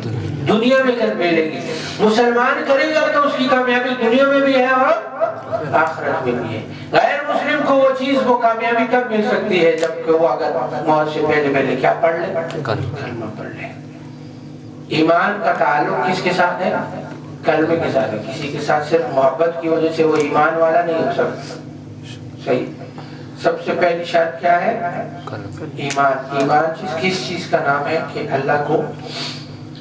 دنیا میں ملے گی. مسلمان کرے گا تو اس کی کامیابی دنیا میں بھی ہے اور آخرت میں بھی ہے. غیر مسلم کو وہ چیز، وہ کامیابی کب مل سکتی ہے؟ جبکہ وہ اگر موت سے پہلے کیا پڑھ لے؟ کلمہ پڑھ لے. ایمان کا تعلق کس کے ساتھ ہے؟ کلمے کے ساتھ ہے. کسی کے ساتھ صرف محبت کی وجہ سے وہ ایمان والا نہیں ہو سکتا. صحیح. سب سے پہلی شرط کیا ہے؟ ایمان. ایمان کس چیز کا نام ہے؟ کہ اللہ کو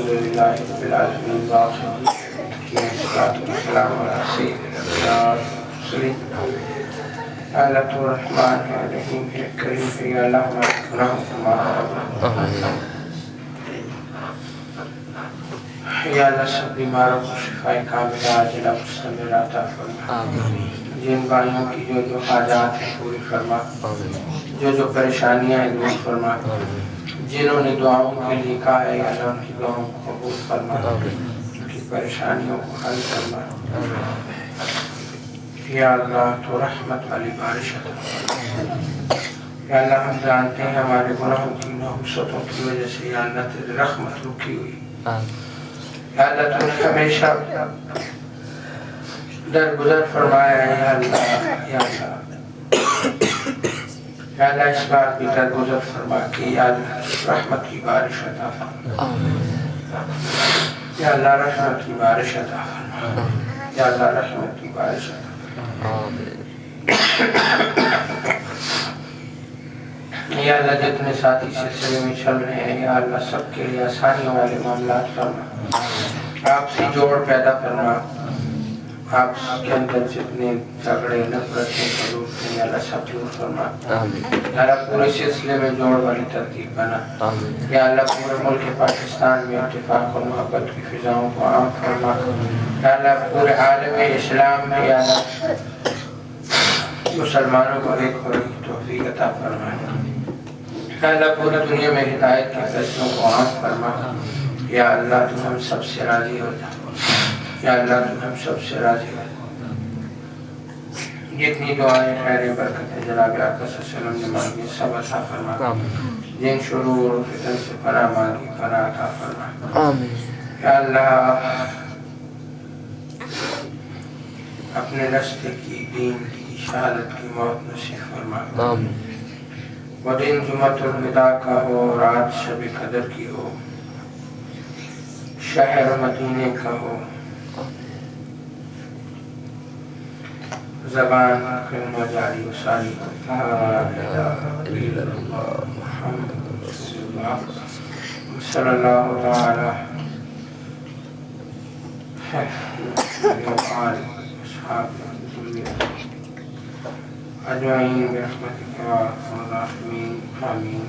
للہ رب العالمین والسلام علی سیدنا اللہ تو رحمان ہے رحیم ہے کریم ہے یا اللہ ہمارے گناہوں کو معاف فرما یا اللہ سب بیماروں کو شفاء کاملہ عاجلہ مستمرہ عطا فرما جن بھائیوں کی جو حاجات ہیں پوری فرما جو پریشانیاں ہیں دور فرما جنہوں نے دعاؤں کے لیے کہا ہے یا اللہ ان کی دعاؤں کو قبول فرما ان کی پریشانیوں کو حل فرما یا اللہ تو رحمت والی بارش عطا فرما یا اللہ ہم جانتے ہیں ہمارے گناہوں کی نحوستوں کی وجہ سے یا اللہ تیری رحمت رکی ہوئی یا اللہ تو نے ہمیشہ درگزر فرمایا ہے یا اللہ یا اللہ یا اللہ اس بات بھی درگزر فرما کہ یا اللہ رحمت کی بارش عطا فرما یا اللہ رحمت کی بارش عطا فرما یا اللہ رحمت کی بارش عطا یا اللہ جتنے ساتھی سلسلے میں چل رہے ہیں یا اللہ سب کے لیے آسانیوں والے معاملات فرما آپ سے جوڑ پیدا فرما آپ کے اندر جتنے جھگڑے نفرتیں خلوص ہیں یا اللہ سب دور فرما یا اللہ پورے سلسلے میں جوڑ والی ترتیب بنا یا اللہ پورے ملک پاکستان میں اتفاق اور محبت کی فضاؤں کو عام فرما یا اللہ پورے عالم اسلام میں یا اللہ مسلمانوں کو ایک ہونے کی توفیق عطا فرما یا اللہ پوری دنیا میں ہدایت کے فیصلوں کو عام فرما یا اللہ تو ہم سب سے راضی ہو جا یا اللہ تو ہم سب سے راضی ہو جتنی دعائیں خیر برکت جناب آقا صلی اللہ علیہ وسلم نے مانگی سب عطا فرما جن شرور و فتن سے پناہ مانگی پناہ عطا فرما یا اللہ اپنے رستے کی دین کی شہادت کی موت نصیب فرما وہ دن جمعۃ الوداع کا ہو رات شب قدر کی ہو شہر مدینے کا ہو زبان کلمہ جاری و ساری لا الہ الا اللہ محمد رسول اللہ صلی اللہ تعالی وآلہ وصحبہ اجمعین برحمتک یا ارحم الراحمین آمین